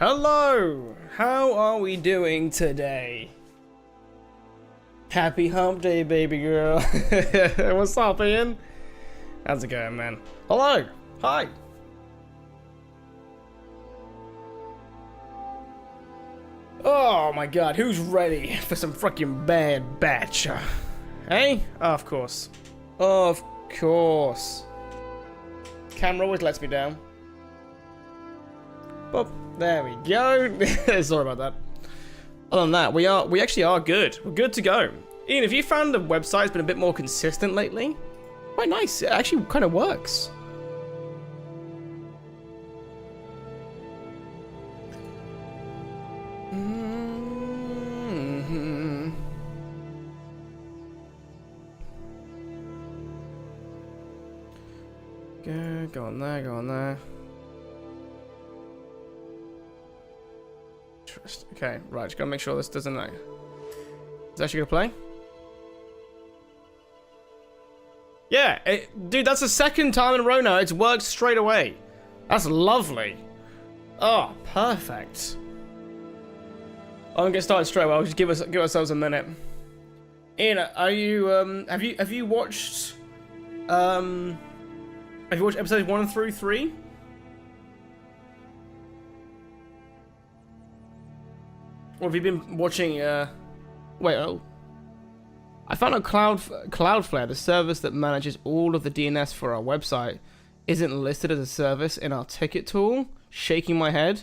Hello! How are we doing today? Happy hump day, baby girl. What's up, Ian? How's it going, man? Hello! Hi! Oh my god, who's ready for some freaking bad batch? Hey? Oh, of course. Of course. Camera always lets me down. Boop. There we go. Sorry about that. Other than that, we actually are good. We're good to go. Ian, have you found the website's been a bit more consistent lately? Quite nice. It actually kind of works. Go on there, go on there. Okay, right, just gotta make sure this doesn't like. Is that actually gonna play? Yeah, dude, that's the second time in a row now. It's worked straight away. That's lovely. Oh, perfect. I'm gonna get started straight away. I'll just give ourselves a minute. Ian, are you have you watched episodes 1 through 3? Or have you been watching, wait, oh. I found out Cloudflare, the service that manages all of the DNS for our website, isn't listed as a service in our ticket tool. Shaking my head.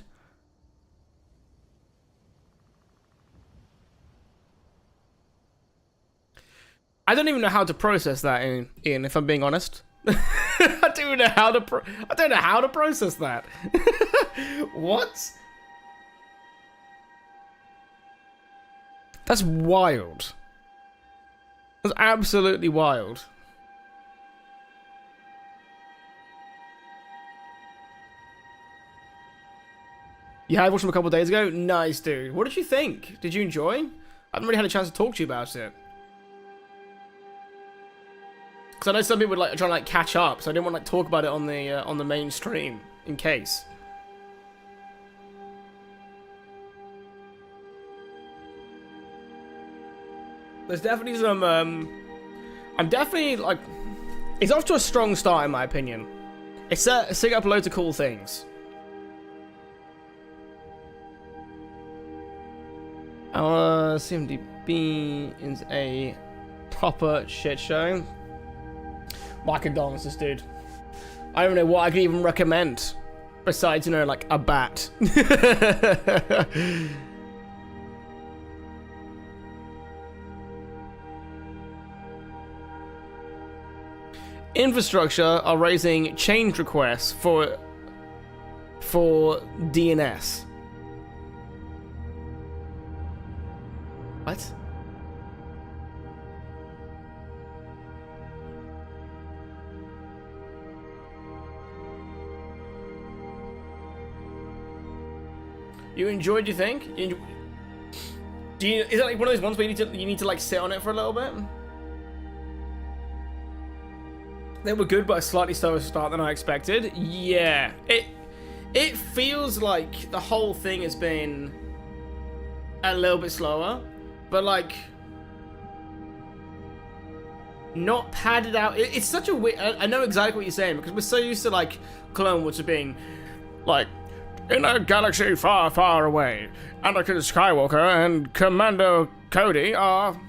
I don't even know how to process that, Ian, if I'm being honest. I don't know how to process that. What? That's wild. That's absolutely wild. Yeah, I watched him a couple of days ago. Nice, dude. What did you think? Did you enjoy? I haven't really had a chance to talk to you about it. Because I know some people would like trying to catch up, so I didn't want to talk about it on the main stream in case. There's definitely some, I'm definitely, like, it's off to a strong start in my opinion. It's setting up loads of cool things. Our CMDB is a proper shit show. My condolences, dude. I don't know what I could even recommend. Besides, you know, like, a bat. Infrastructure are raising change requests for DNS. What? You enjoyed, you think? Is it like one of those ones where you need to like sit on it for a little bit? They were good, but a slightly slower start than I expected. Yeah, it feels like the whole thing has been a little bit slower, but like not padded out. It's such a weird. I know exactly what you're saying because we're so used to like Clone Wars being like in a galaxy far, far away. Anakin Skywalker and Commander Cody are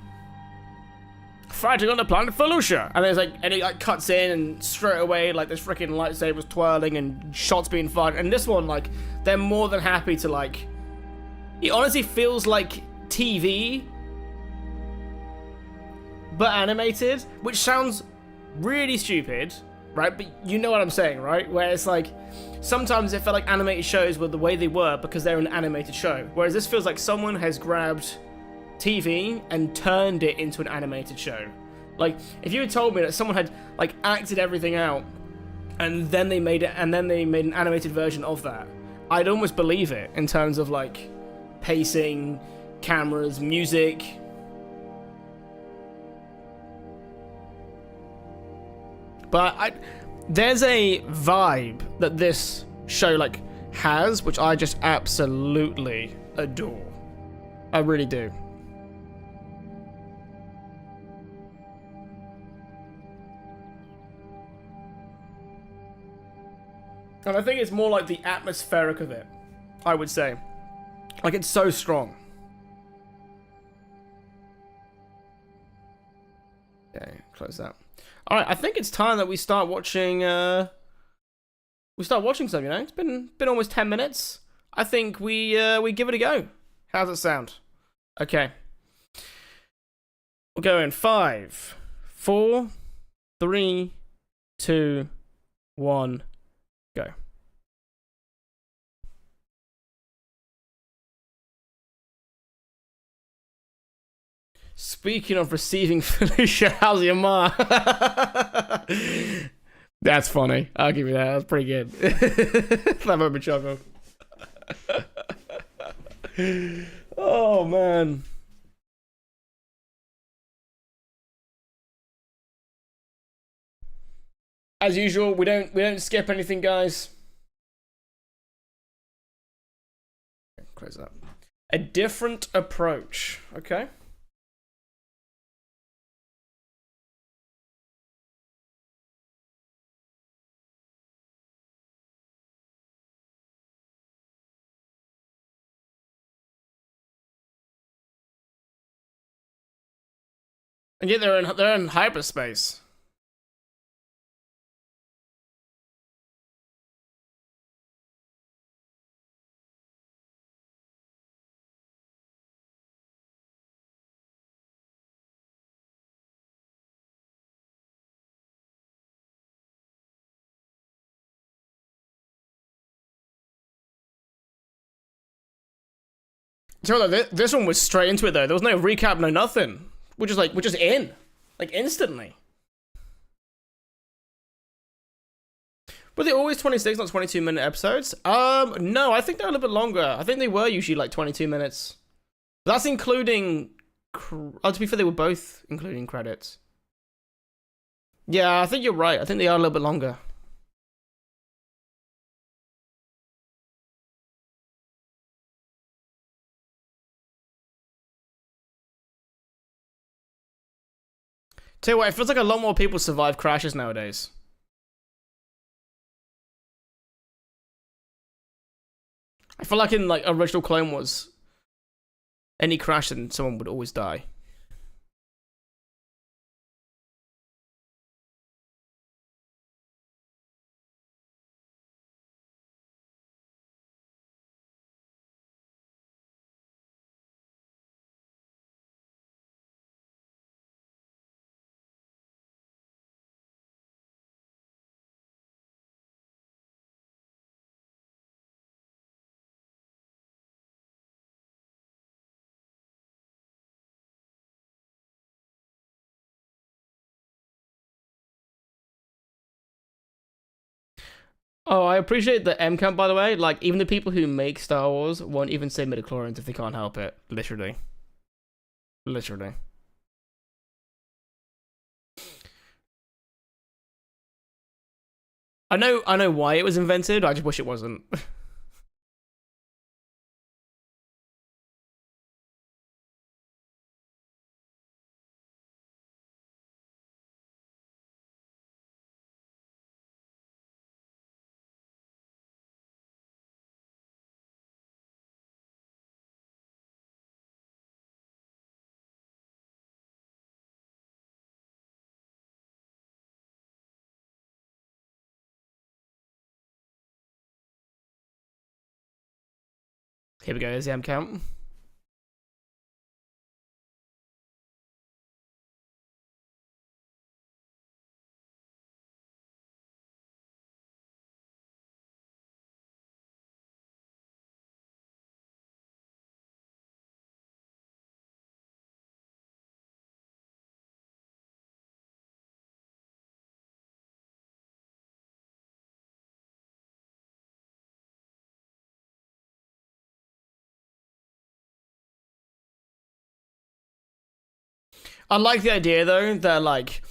fighting on the planet Felucia, and there's like, and it like cuts in, and straight away like there's freaking lightsabers twirling and shots being fired. And this one, like, they're more than happy to like. It honestly feels like TV, but animated, which sounds really stupid, right? But you know what I'm saying, right? Where it's like sometimes it felt like animated shows were the way they were because they're an animated show, whereas this feels like someone has grabbed TV and turned it into an animated show. Like, if you had told me that someone had like acted everything out and then they made an animated version of that, I'd almost believe it in terms of like pacing, cameras, music. But there's a vibe that this show like has, which I just absolutely adore. I really do. And I think it's more like the atmospheric of it, I would say. Like, it's so strong. Okay, close that. Alright, I think it's time that we start watching, some, you know? It's been almost 10 minutes. I think we give it a go. How's it sound? Okay. We'll go in 5, 4, 3, 2, 1, go. Speaking of receiving Felicia, how's your ma? That's funny. I'll give you that. That's pretty good. That made me chuckle. Oh man. As usual, we don't skip anything, guys. Close that. A different approach. Okay. And yet they're in hyperspace. So this one was straight into it though. There was no recap, no nothing. We're just in, like instantly. Were they always 26, not 22-minute episodes? No, I think they're a little bit longer. I think they were usually like 22 minutes. That's including. Oh, to be fair, they were both including credits. Yeah, I think you're right. I think they are a little bit longer. Tell you what, it feels like a lot more people survive crashes nowadays. I feel like in like original Clone Wars, any crash and someone would always die. Oh, I appreciate the M count, by the way. Like, even the people who make Star Wars won't even say midichlorians if they can't help it. Literally. Literally. I know why it was invented. I just wish it wasn't. Here we go. Here's the M count. I like the idea though that like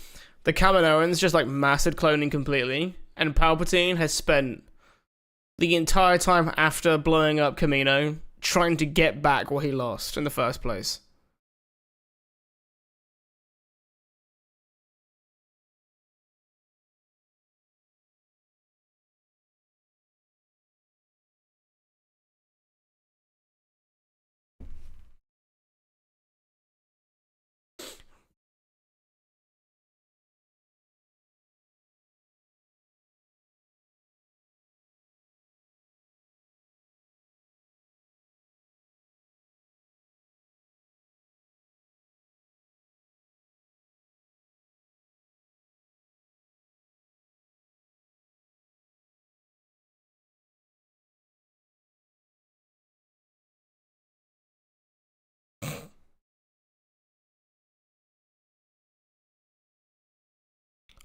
the Kaminoans just like mastered cloning completely, and Palpatine has spent the entire time after blowing up Camino, trying to get back what he lost in the first place.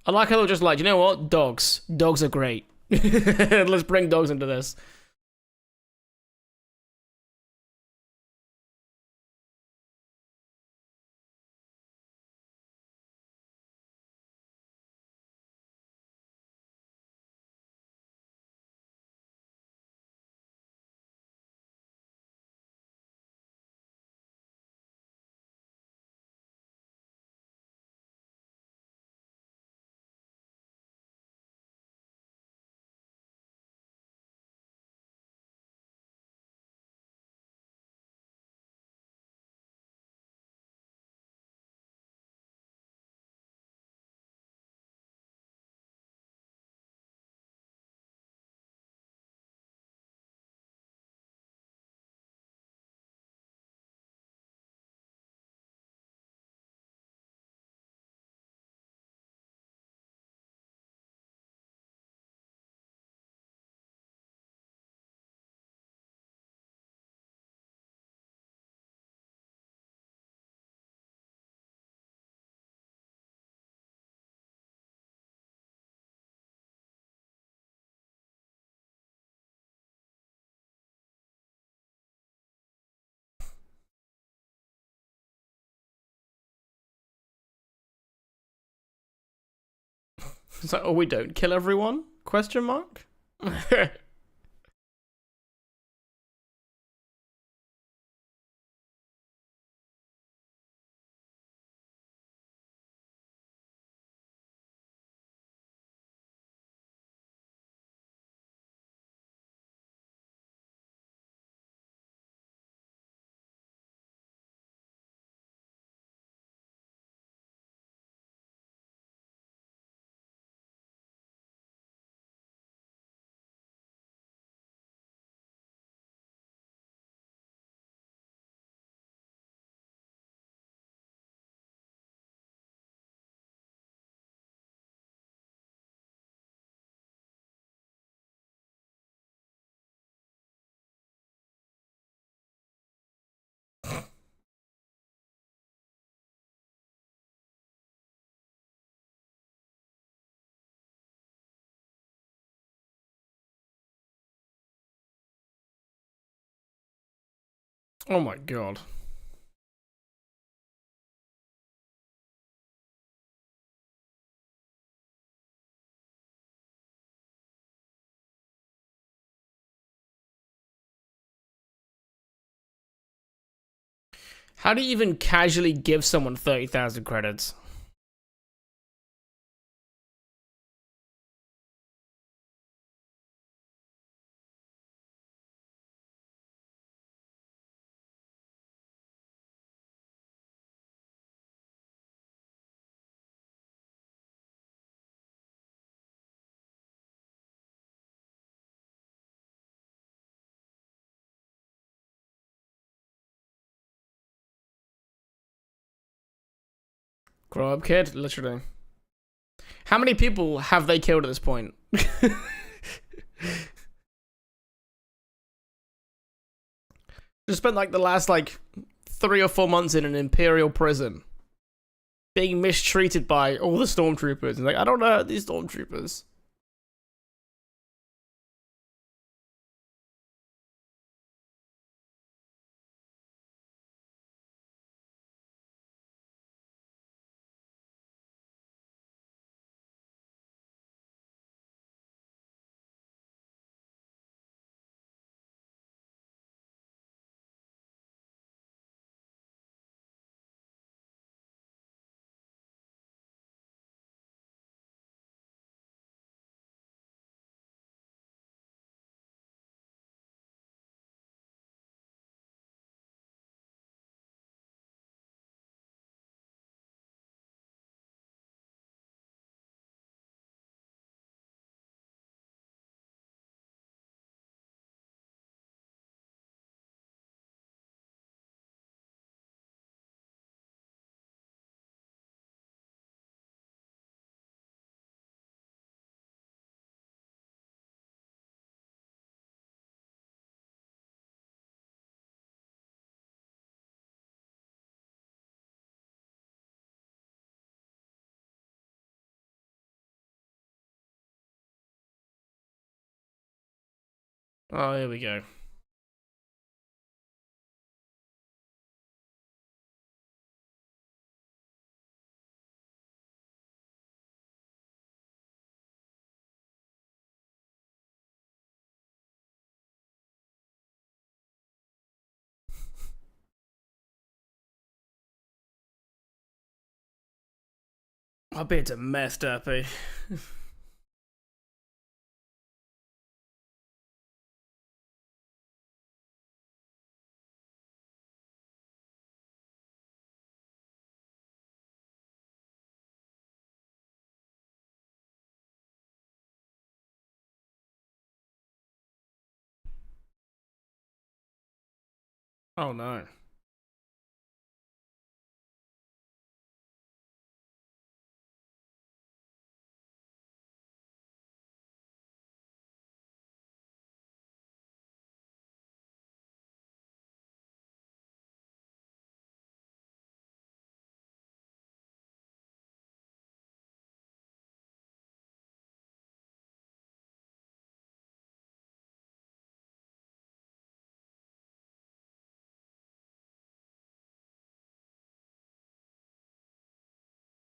I like how they're just like, you know what? Dogs. Dogs are great. Let's bring dogs into this. It's like, oh, we don't kill everyone? Question mark? Oh my god. How do you even casually give someone 30,000 credits? Grow up, kid, literally. How many people have they killed at this point? Just spent like the last like 3 or 4 months in an imperial prison, being mistreated by all the stormtroopers. And like, I don't know these stormtroopers. Oh, here we go. My beard's a mess, Derpy. Oh no.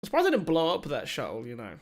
I'm surprised I didn't blow up that shuttle, you know.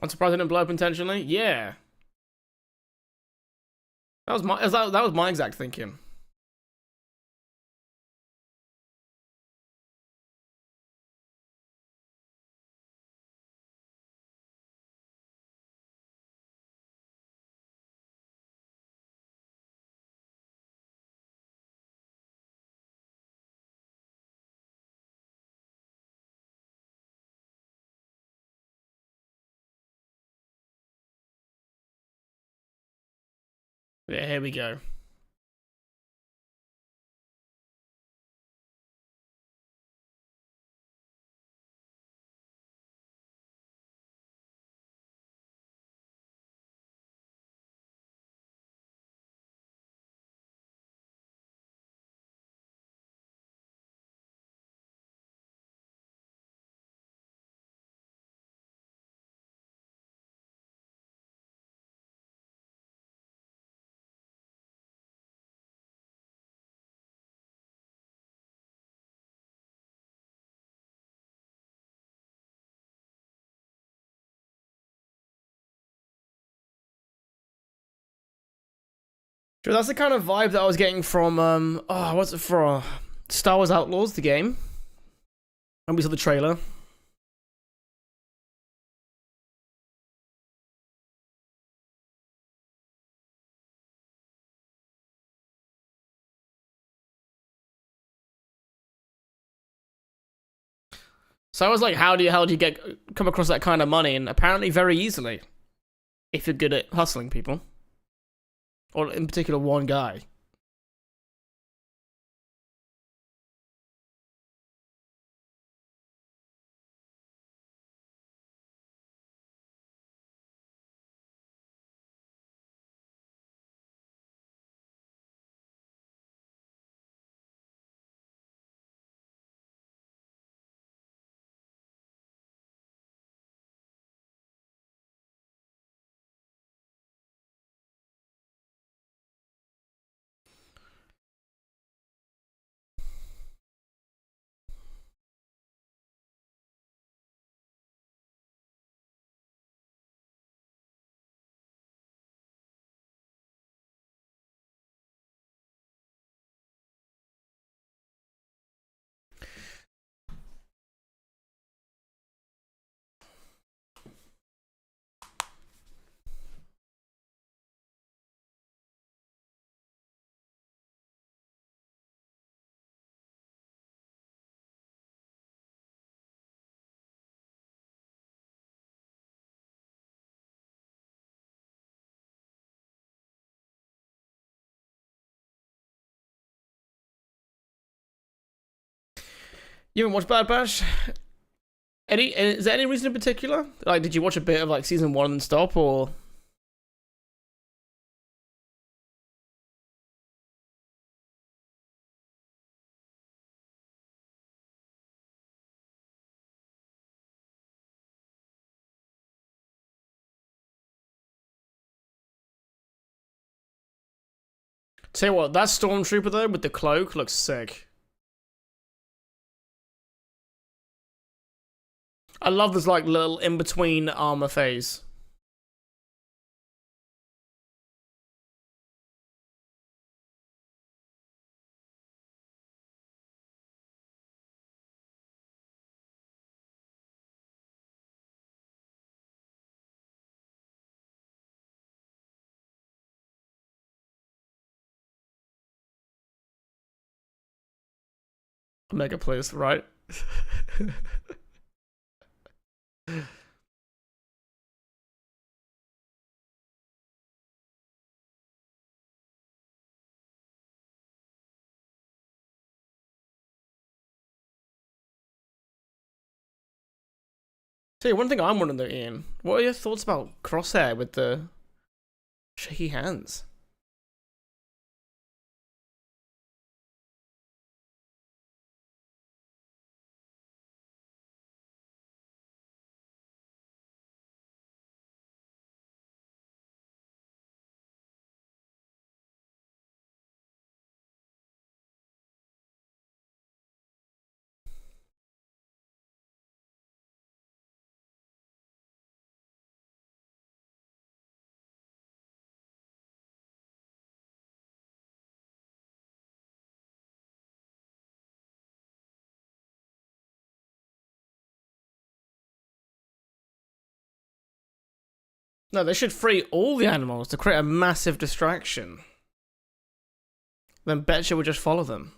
I'm surprised I didn't blow up intentionally. Yeah. That was my exact thinking. Yeah, here we go. Sure, that's the kind of vibe that I was getting from what's it from? Star Wars Outlaws, the game. And we saw the trailer. So I was like, how do you come across that kind of money? And apparently very easily, if you're good at hustling people, or in particular one guy. You haven't watched Bad Batch? Is there any reason in particular? Like, did you watch a bit of like season 1 and stop, or? Tell you what, that stormtrooper though with the cloak looks sick. I love this like little in between armor phase. Mega please, right? Tell you one thing I'm wondering though, Ian. What are your thoughts about Crosshair with the shaky hands? No, they should free all the animals to create a massive distraction. Then Betcha would just follow them.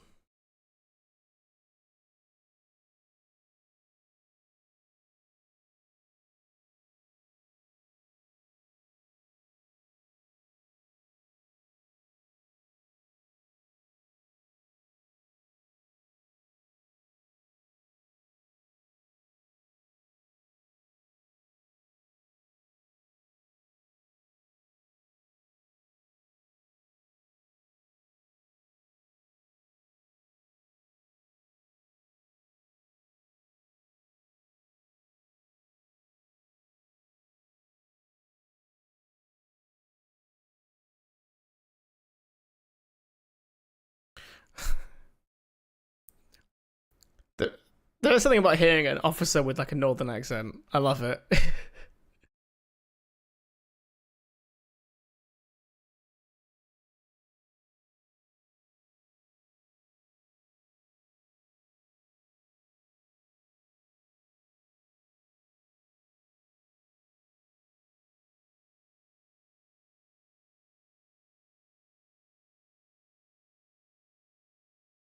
There's something about hearing an officer with like a northern accent. I love it.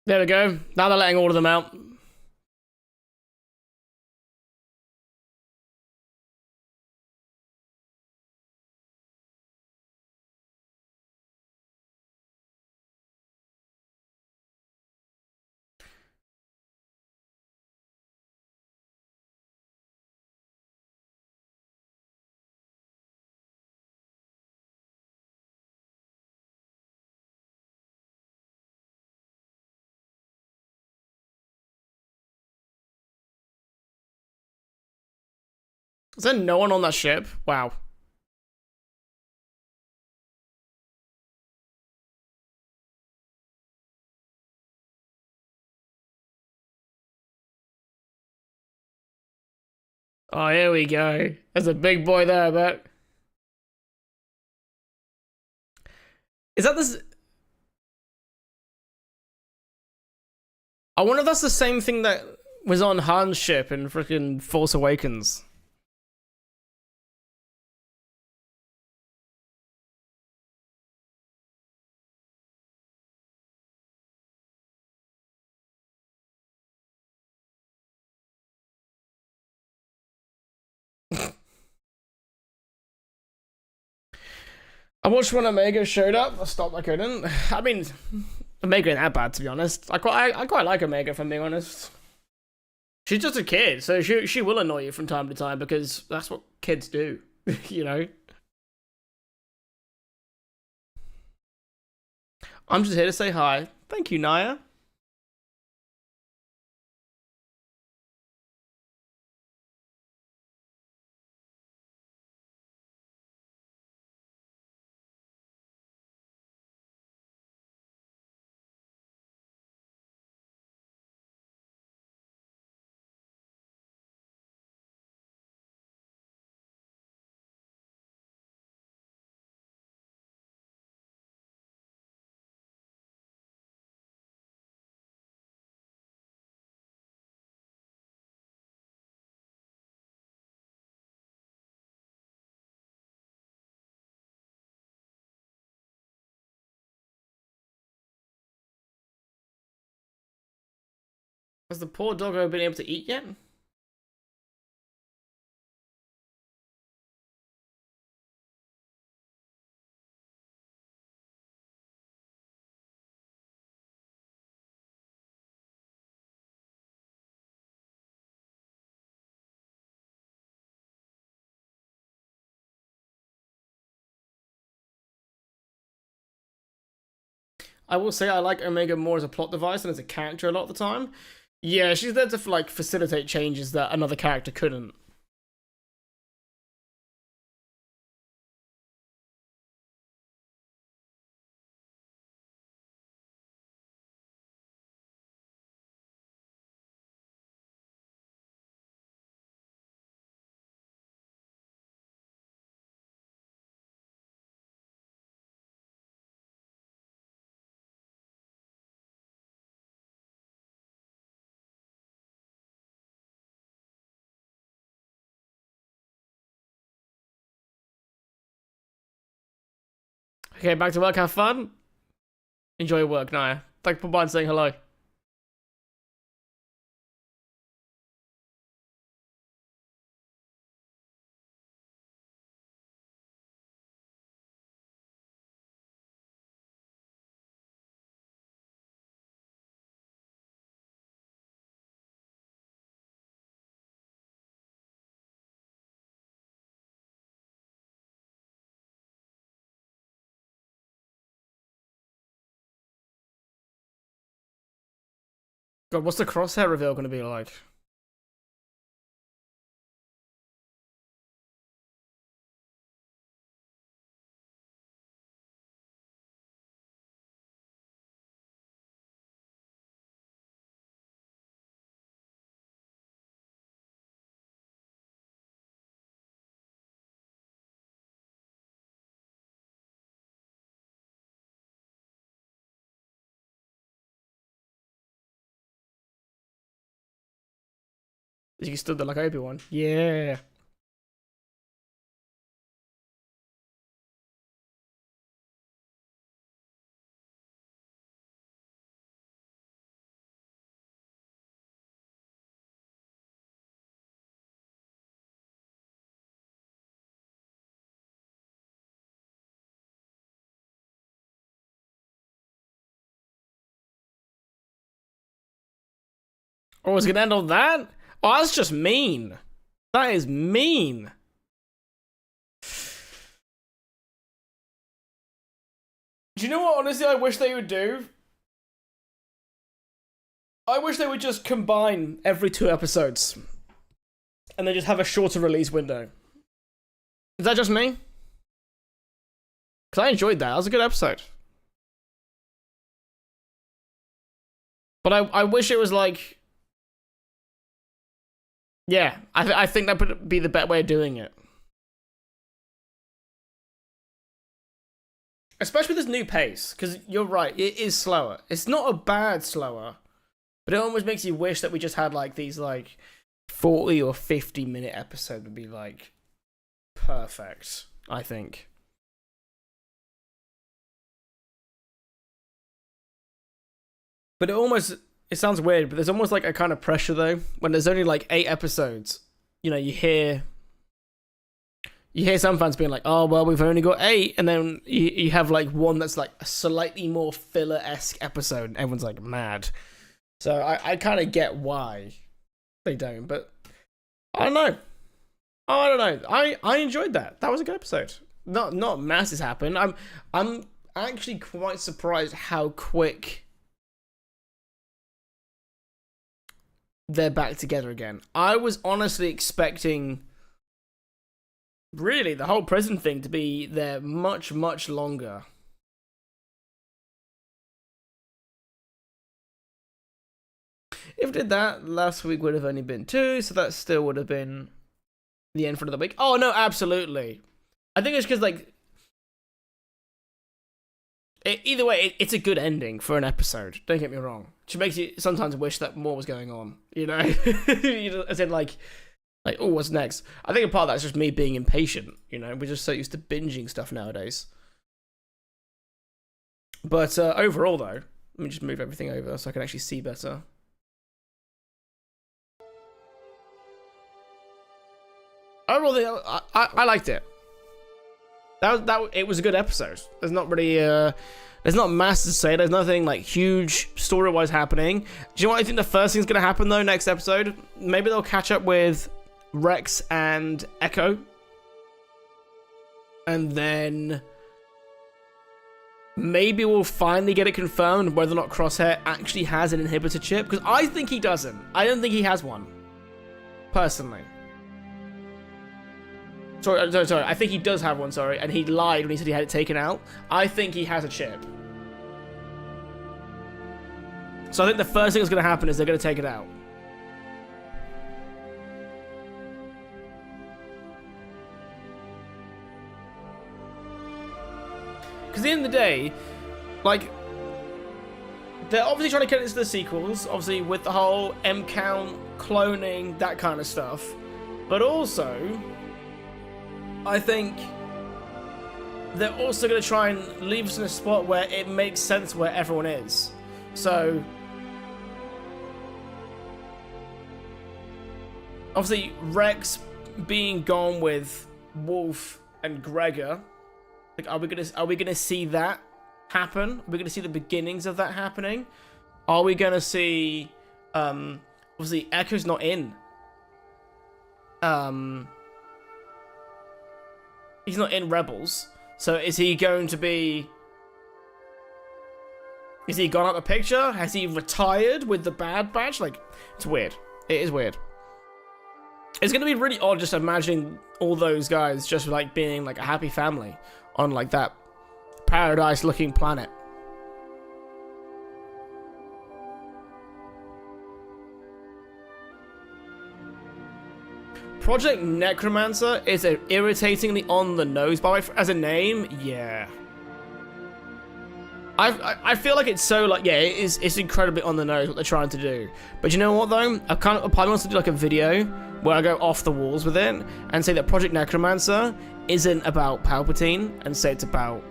There we go. Now they're letting all of them out. Is there no one on that ship? Wow. Oh, here we go. There's a big boy there, I bet. Is that this? I wonder if that's the same thing that was on Han's ship in freaking Force Awakens. I watched when Omega showed up. I stopped. I couldn't. I mean, Omega ain't that bad, to be honest. I quite like Omega, if I'm being honest. She's just a kid, so she will annoy you from time to time because that's what kids do, you know? I'm just here to say hi. Thank you, Naya. Has the poor doggo been able to eat yet? I will say I like Omega more as a plot device than as a character a lot of the time. Yeah, she's there to like facilitate changes that another character couldn't. Okay, back to work. Have fun. Enjoy your work, Naya. Thanks for saying hello. God, what's the crosshair reveal going to be like? You stood there like Obi-Wan. Yeah. Oh, it's gonna end on that? Oh, that's just mean. That is mean. Do you know what, honestly, I wish they would do? I wish they would just combine every 2 episodes. And then just have a shorter release window. Is that just me? Because I enjoyed that. That was a good episode. But I wish it was like... Yeah, I think that would be the better way of doing it. Especially with this new pace, because you're right, it is slower. It's not a bad slower, but it almost makes you wish that we just had like these like 40 or 50-minute episode would be like perfect, I think. But it sounds weird, but there's almost like a kind of pressure though when there's only like 8 episodes. You know, you hear some fans being like, "Oh well, we've only got 8," and then you have like one that's like a slightly more filler-esque episode, and everyone's like mad. So I kind of get why they don't, but I don't know. Oh, I don't know. I enjoyed that. That was a good episode. Not masses happened. I'm actually quite surprised how quick they're back together again. I was honestly expecting really the whole prison thing to be there much, much longer. If we did that, last week would have only been 2, so that still would have been the end for the week. Oh, no, absolutely. I think it's because, like, either way, it's a good ending for an episode. Don't get me wrong. Which makes you sometimes wish that more was going on, you know? As in, like, oh, what's next? I think a part of that's just me being impatient, you know? We're just so used to binging stuff nowadays. But overall, though, let me just move everything over so I can actually see better. Overall, I liked it. It was a good episode. There's not really there's not mass to say. There's nothing like huge story-wise happening. Do you know what I think the first thing's gonna happen though next episode? Maybe they'll catch up with Rex and Echo, and then maybe we'll finally get it confirmed whether or not Crosshair actually has an inhibitor chip. Because I think he doesn't. I don't think he has one, personally. Sorry, I think he does have one, sorry, and he lied when he said he had it taken out. I think he has a chip. So I think the first thing that's going to happen is they're going to take it out. Because at the end of the day, like, they're obviously trying to get into the sequels, obviously with the whole M count, cloning, that kind of stuff. But also, I think they're also going to try and leave us in a spot where it makes sense where everyone is. So, obviously, Rex being gone with Wolf and Gregor, like, are we gonna see that happen? Are we gonna see the beginnings of that happening? Are we gonna see? Obviously, Echo's not in. He's not in Rebels, so is he going to be? Is he gone out the picture? Has he retired with the Bad Batch? Like, it's weird. It is weird. It's gonna be really odd just imagining all those guys just like being like a happy family on like that paradise-looking planet. Project Necromancer is irritatingly on the nose, but as a name, yeah. I feel like it's so like, yeah, it's incredibly on the nose what they're trying to do. But you know what though? I probably want to do like a video where I go off the walls with it and say that Project Necromancer isn't about Palpatine and say it's about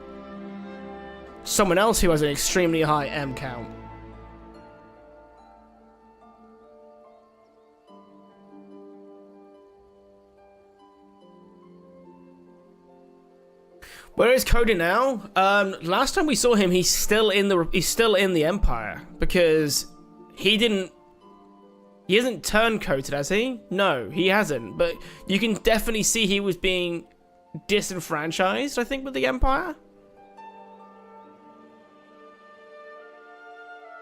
someone else who has an extremely high M count. Where is Cody now? Last time we saw him, he's still in the Empire because he hasn't turncoated, has he? No, he hasn't. But you can definitely see he was being disenfranchised, I think, with the Empire.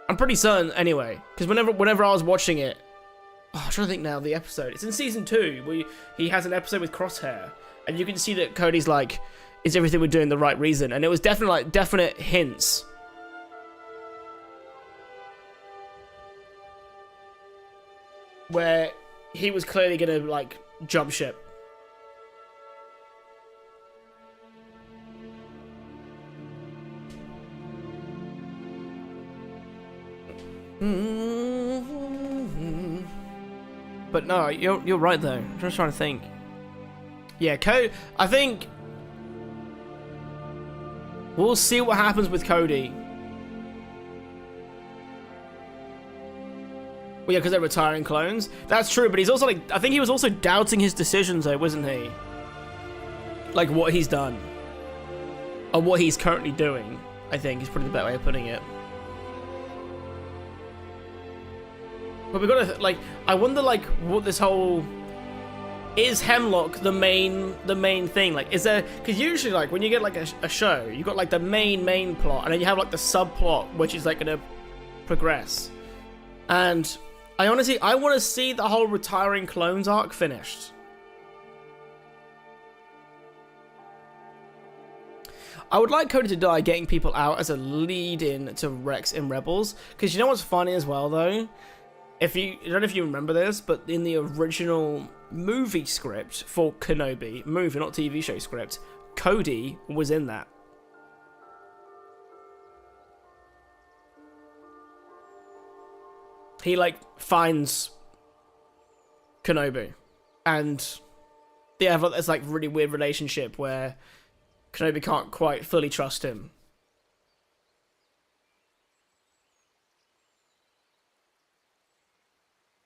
I'm pretty certain, anyway, because whenever I was watching it, I'm trying to think now, the episode. It's in season 2 where he has an episode with Crosshair, and you can see that Cody's like, is everything we're doing the right reason? And it was definitely like definite hints. Where he was clearly gonna like jump ship. But no, you're right though. I'm just trying to think. Yeah, I think we'll see what happens with Cody. Well, yeah, because they're retiring clones. That's true, but he's also like, I think he was also doubting his decisions though, wasn't he? Like what he's done. Or what he's currently doing, I think is probably the better way of putting it. But we gotta, like, I wonder, like, what this whole... Is Hemlock the main thing? Like, is there... Because usually, like, when you get, like, a show, you got, like, the main plot, and then you have, like, the subplot, which is, like, gonna progress. And I honestly, I want to see the whole retiring clones arc finished. I would like Cody to die getting people out as a lead-in to Rex in Rebels. Because you know what's funny as well, though? I don't know if you remember this, but in the original movie script for Kenobi, movie, not TV show script, Cody was in that. He, like, finds Kenobi. And they have this, like, really weird relationship where Kenobi can't quite fully trust him.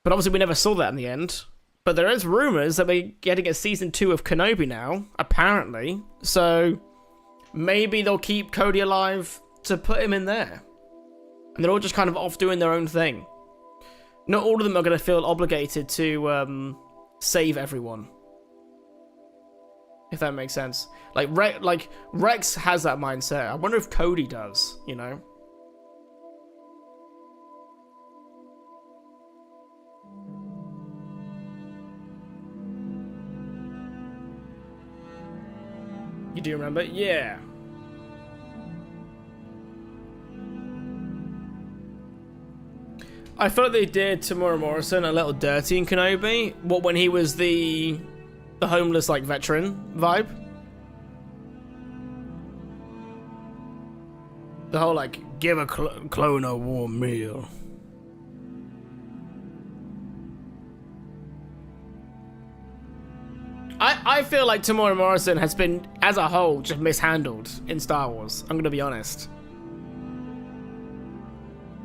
But obviously we never saw that in the end. But there is rumours that we're getting a season 2 of Kenobi now, apparently. So maybe they'll keep Cody alive to put him in there. And they're all just kind of off doing their own thing. Not all of them are going to feel obligated to save everyone. If that makes sense. Like Rex has that mindset. I wonder if Cody does, you know? You do remember? Yeah. I feel like they did Tamora Morrison a little dirty in Kenobi. What, when he was the homeless, like, veteran vibe? The whole, like, give a clone a warm meal. I feel like Tamora Morrison has been, as a whole, just mishandled in Star Wars. I'm gonna be honest.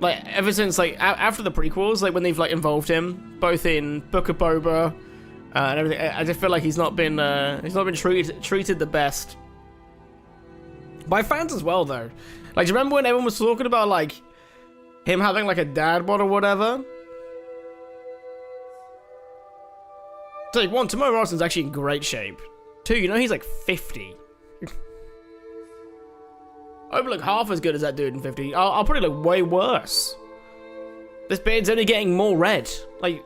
Like, ever since, like, after the prequels, like, when they've, like, involved him, both in Book of Boba and everything, I just feel like he's not been treated the best. By fans as well, though. Like, do you remember when everyone was talking about, like, him having, like, a dad bod or whatever? So, like, one, Tamora Morrison's actually in great shape. Two, you know he's, like, 50. I hope look half as good as that dude in 50. I'll probably look way worse. This beard's only getting more red. Like,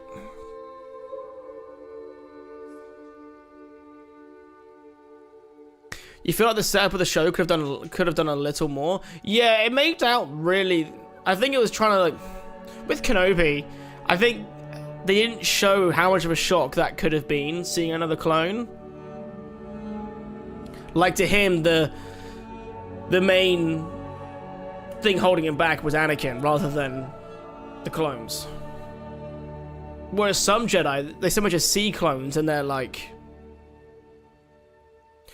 you feel like the setup of the show could have done a little more. Yeah, it made out really. I think it was trying to, like, with Kenobi, I think they didn't show how much of a shock that could have been seeing another clone. Like, to him, the main thing holding him back was Anakin rather than the clones. Whereas some Jedi, they so much as see clones and they're like...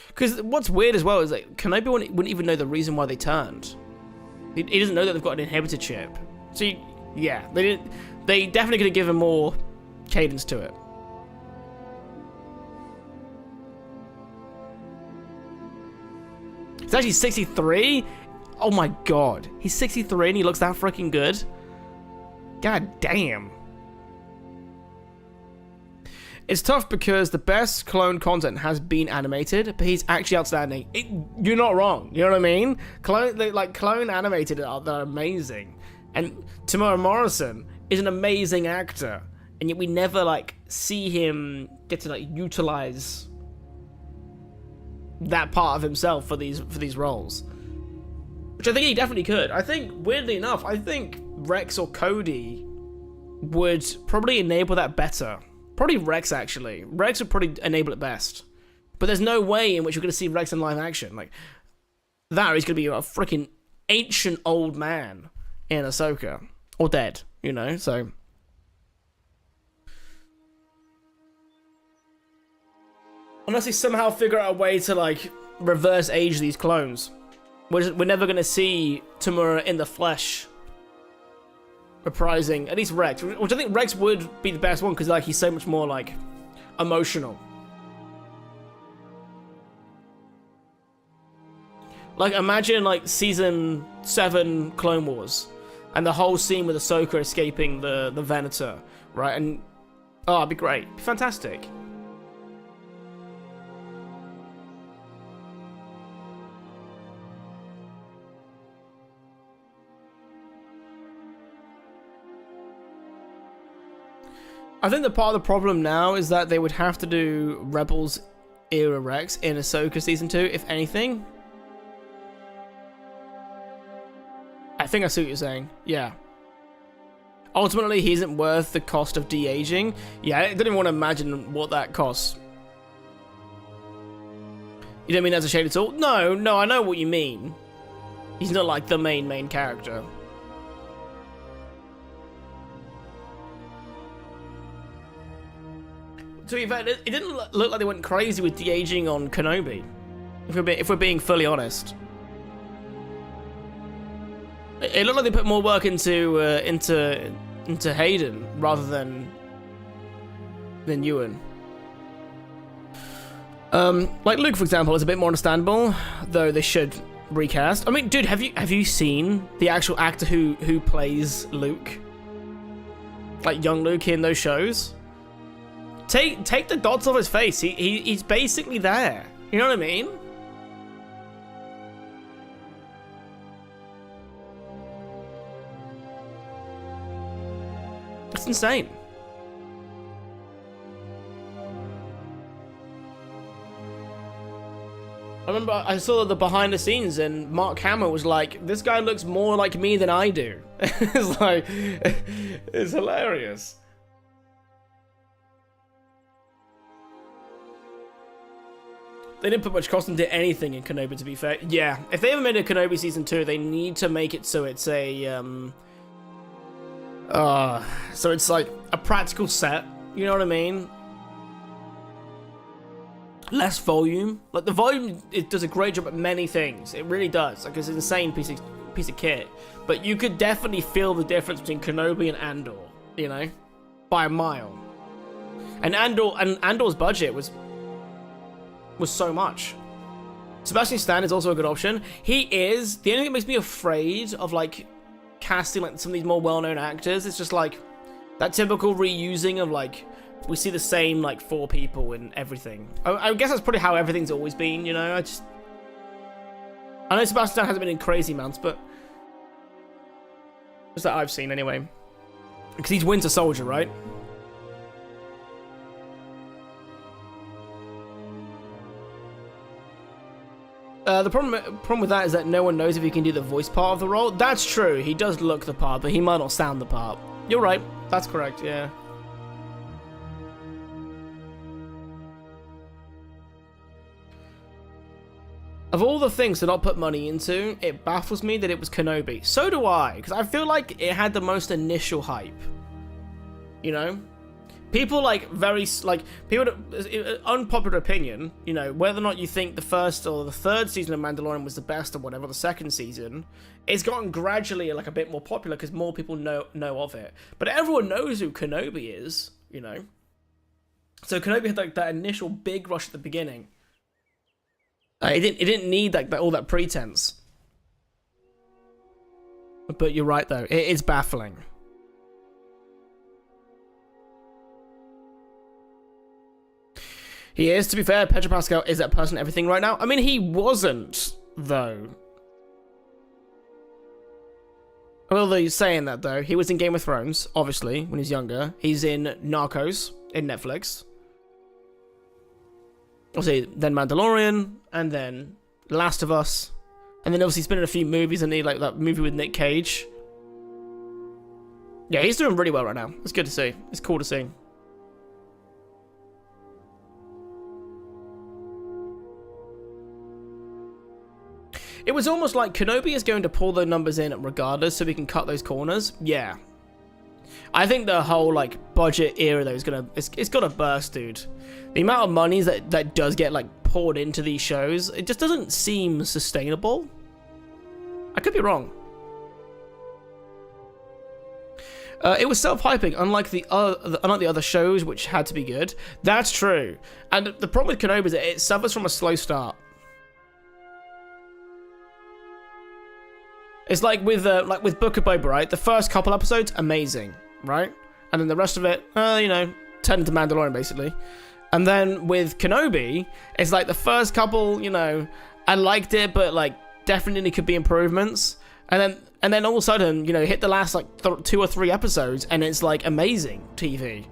Because what's weird as well is that Kenobi wouldn't even know the reason why they turned. He doesn't know that they've got an inhibitor chip. So, yeah, they definitely could have given more cadence to it. He's actually 63? Oh my god. He's 63 and he looks that freaking good? God damn. It's tough because the best clone content has been animated, but he's actually outstanding. You're not wrong. You know what I mean? Clone animated they're amazing. And Tamora Morrison is an amazing actor. And yet we never, like, see him get to, like, utilize that part of himself for these roles, which I think he definitely could. I think, weirdly enough, I think Rex or Cody would probably enable that better. Probably Rex, actually. Rex would probably enable it best. But there's no way in which you're going to see Rex in live action. Like, that he's going to be a freaking ancient old man in Ahsoka, or dead, you know. So unless they somehow figure out a way to, like, reverse age these clones. We're never going to see Tamora in the flesh reprising, at least Rex. Which I think Rex would be the best one, because, like, he's so much more, like, emotional. Like, imagine, like, Season 7 Clone Wars. And the whole scene with Ahsoka escaping the Venator, right? And oh, it'd be great. It'd be fantastic. I think the part of the problem now is that they would have to do Rebels era Rex in Ahsoka Season 2, if anything. I think I see what you're saying. Yeah. Ultimately, he isn't worth the cost of de-aging. Yeah, I didn't even want to imagine what that costs. You don't mean as a shade at all? No, I know what you mean. He's not like the main character. To be fair, it didn't look like they went crazy with de-aging on Kenobi. If we're being fully honest. It looked like they put more work into Hayden rather than Ewan. Like Luke, for example, is a bit more understandable, though they should recast. I mean, dude, have you seen the actual actor who plays Luke? Like young Luke in those shows? Take the dots off his face. He's basically there. You know what I mean? It's insane. I remember I saw the behind the scenes and Mark Hamill was like, this guy looks more like me than I do. It's like, it's hilarious. They didn't put much cost into anything in Kenobi, to be fair. Yeah, if they ever made a Kenobi Season 2, they need to make it so it's a, so it's like a practical set, you know what I mean? Less volume. Like, the volume, it does a great job at many things. It really does. Like, it's an insane piece of kit. But you could definitely feel the difference between Kenobi and Andor, you know? By a mile. And Andor's budget was so much. Sebastian Stan is also a good option. He is. The only thing that makes me afraid of, like, casting, like, some of these more well-known actors, it's just, like, that typical reusing of, like, we see the same, like, 4 people in everything. I guess that's probably how everything's always been, you know? I know Sebastian Stan hasn't been in crazy amounts, but just that I've seen, anyway. Because he's Winter Soldier, right? The problem with that is that no one knows if he can do the voice part of the role. That's true. He does look the part, but he might not sound the part. You're right. That's correct, yeah. Of all the things to not put money into, it baffles me that it was Kenobi. So do I, because I feel like it had the most initial hype. You know? People, like, unpopular opinion, you know, whether or not you think the first or the third season of Mandalorian was the best or whatever, the second season, it's gotten gradually, like, a bit more popular because more people know of it. But everyone knows who Kenobi is, you know? So Kenobi had, like, that initial big rush at the beginning. It didn't need, like, all that pretense. But you're right, though. It is baffling. He is, to be fair, Pedro Pascal is that person everything right now. I mean, he wasn't, though. Although he's saying that, though. He was in Game of Thrones, obviously, when he's younger. He's in Narcos, in Netflix. Obviously, then Mandalorian, and then Last of Us. And then obviously he's been in a few movies, and he, like, that movie with Nick Cage. Yeah, he's doing really well right now. It's good to see. It's cool to see. It was almost like Kenobi is going to pull the numbers in regardless, so we can cut those corners. Yeah, I think the whole, like, budget era though is it's gonna burst, dude. The amount of money that does get, like, poured into these shows, it just doesn't seem sustainable. I could be wrong. It was self-hyping, unlike the other shows, which had to be good. That's true. And the problem with Kenobi is that it suffers from a slow start. It's like with Book of Boba, right? The first couple episodes, amazing, right? And then the rest of it, you know, turned into Mandalorian basically. And then with Kenobi, it's like the first couple, you know, I liked it, but like definitely could be improvements. And then all of a sudden, you know, hit the last like 2 or 3 episodes, and it's like amazing TV.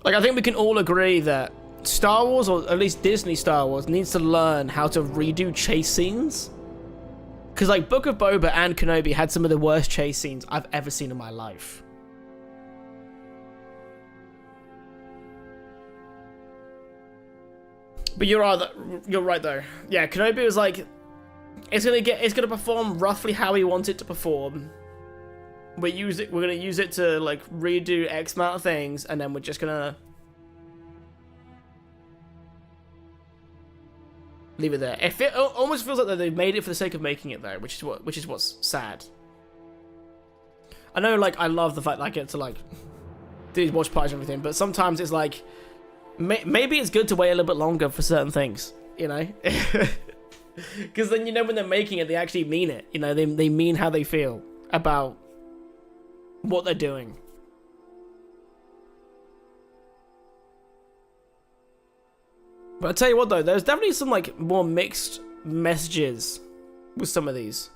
Like, I think we can all agree that Star Wars, or at least Disney Star Wars, needs to learn how to redo chase scenes. Because, like, Book of Boba and Kenobi had some of the worst chase scenes I've ever seen in my life. But you're right though. Yeah, Kenobi was like, it's gonna perform roughly how we want it to perform. We're gonna use it to like redo X amount of things, and then we're just gonna leave it there. It almost feels like they've made it for the sake of making it though, which is what's sad. I know, like, I love the fact that I get to like do these watch parties and everything, but sometimes it's like maybe it's good to wait a little bit longer for certain things, you know, because then you know when they're making it, they actually mean it. You know, they mean how they feel about what they're doing. But I tell you what though, there's definitely some like more mixed messages with some of these.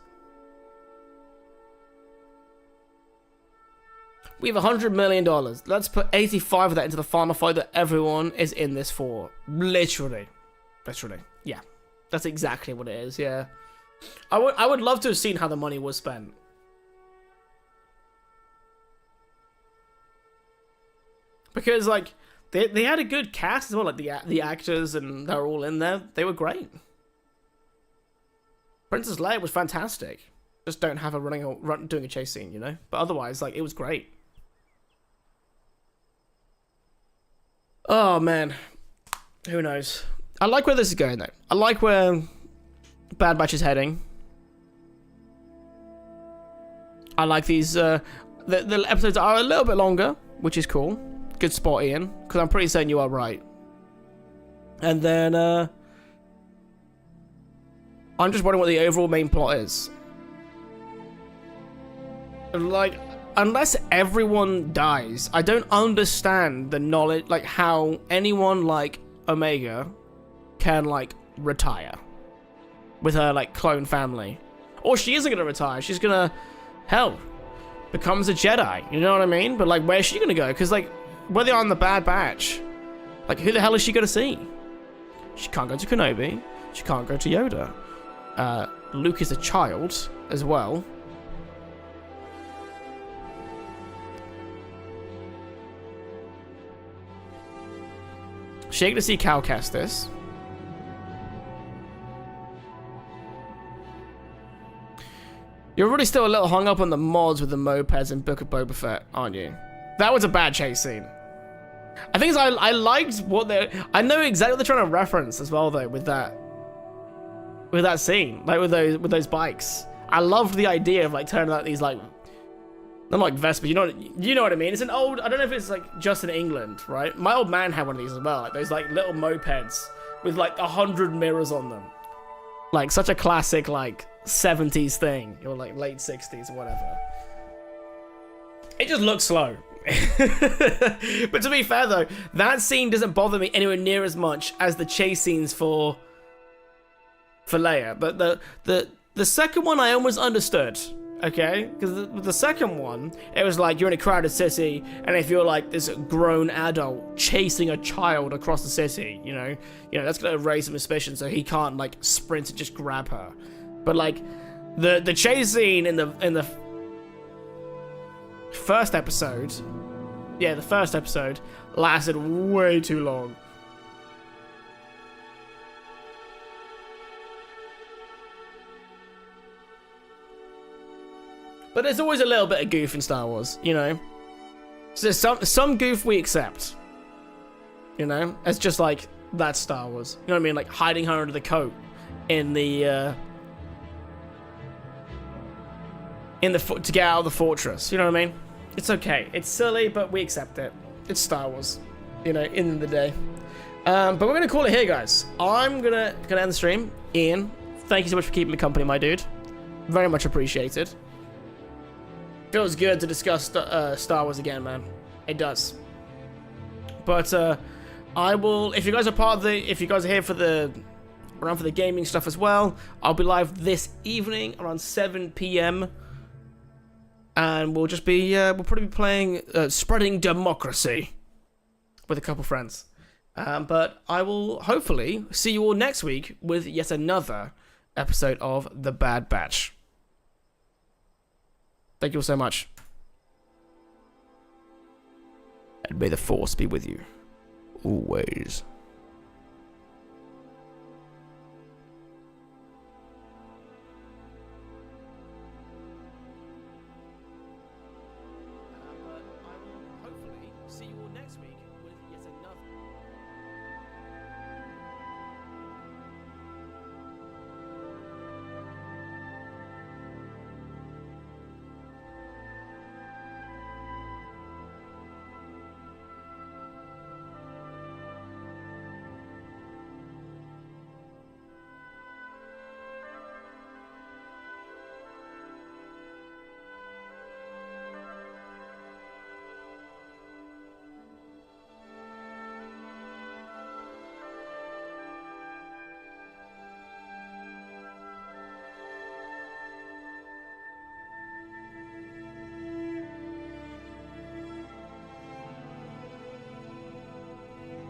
We have $100 million. Let's put 85 of that into the final fight that everyone is in this for. Literally. Yeah. That's exactly what it is, yeah. I would love to have seen how the money was spent. Because, like, they had a good cast as well. Like, the actors, and they're all in there. They were great. Princess Leia was fantastic. Just don't have her doing a chase scene, you know? But otherwise, like, it was great. Oh, man. Who knows? I like where this is going, though. I like where Bad Batch is heading. I like these... the episodes are a little bit longer, which is cool. Good spot, Ian. Because I'm pretty certain you are right. And then, I'm just wondering what the overall main plot is. Like, unless everyone dies, I don't understand the knowledge, like, how anyone like Omega can, like, retire with her, like, clone family. Or she isn't gonna retire, she's gonna, hell, becomes a Jedi, you know what I mean? But, like, where's she gonna go? Because, like, whether on the Bad Batch, like, who the hell is she gonna see? She can't go to Kenobi, she can't go to Yoda. Luke is a child as well. She ain't gonna see Cal Kestis. You're really still a little hung up on the mods with the mopeds in Book of Boba Fett, aren't you? That was a bad chase scene. I think I liked what they're... I know exactly what they're trying to reference as well, though, with that scene, like with those bikes. I loved the idea of like turning out these like... Not like Vespa, you know what I mean? It's an old, I don't know if it's like just in England, right? My old man had one of these as well, like those like little mopeds with like 100 mirrors on them. Like such a classic like 70s thing, or like late 60s or whatever. It just looks slow. But to be fair though, that scene doesn't bother me anywhere near as much as the chase scenes for Leia. But the second one I almost understood. Okay, because the second one, it was like you're in a crowded city, and if you're like this grown adult chasing a child across the city, you know that's gonna raise some suspicion, so he can't like sprint and just grab her. But like the chase scene in the first episode, yeah, the first episode lasted way too long. But there's always a little bit of goof in Star Wars, you know? So there's some goof we accept. You know? It's just like, that's Star Wars. You know what I mean? Like hiding her under the coat in the to get out of the fortress. You know what I mean? It's okay. It's silly, but we accept it. It's Star Wars. you know, in the day. But we're gonna call it here, guys. I'm gonna end the stream. Ian, thank you so much for keeping me company, my dude. Very much appreciated. Feels good to discuss Star Wars again, man. It does. But I will. If you guys are part of the, if you guys are here for the, around for the gaming stuff as well, I'll be live this evening around 7 p.m. And we'll just be, we'll probably be playing Spreading Democracy with a couple friends. But I will hopefully see you all next week with yet another episode of The Bad Batch. Thank you all so much. And may the Force be with you always.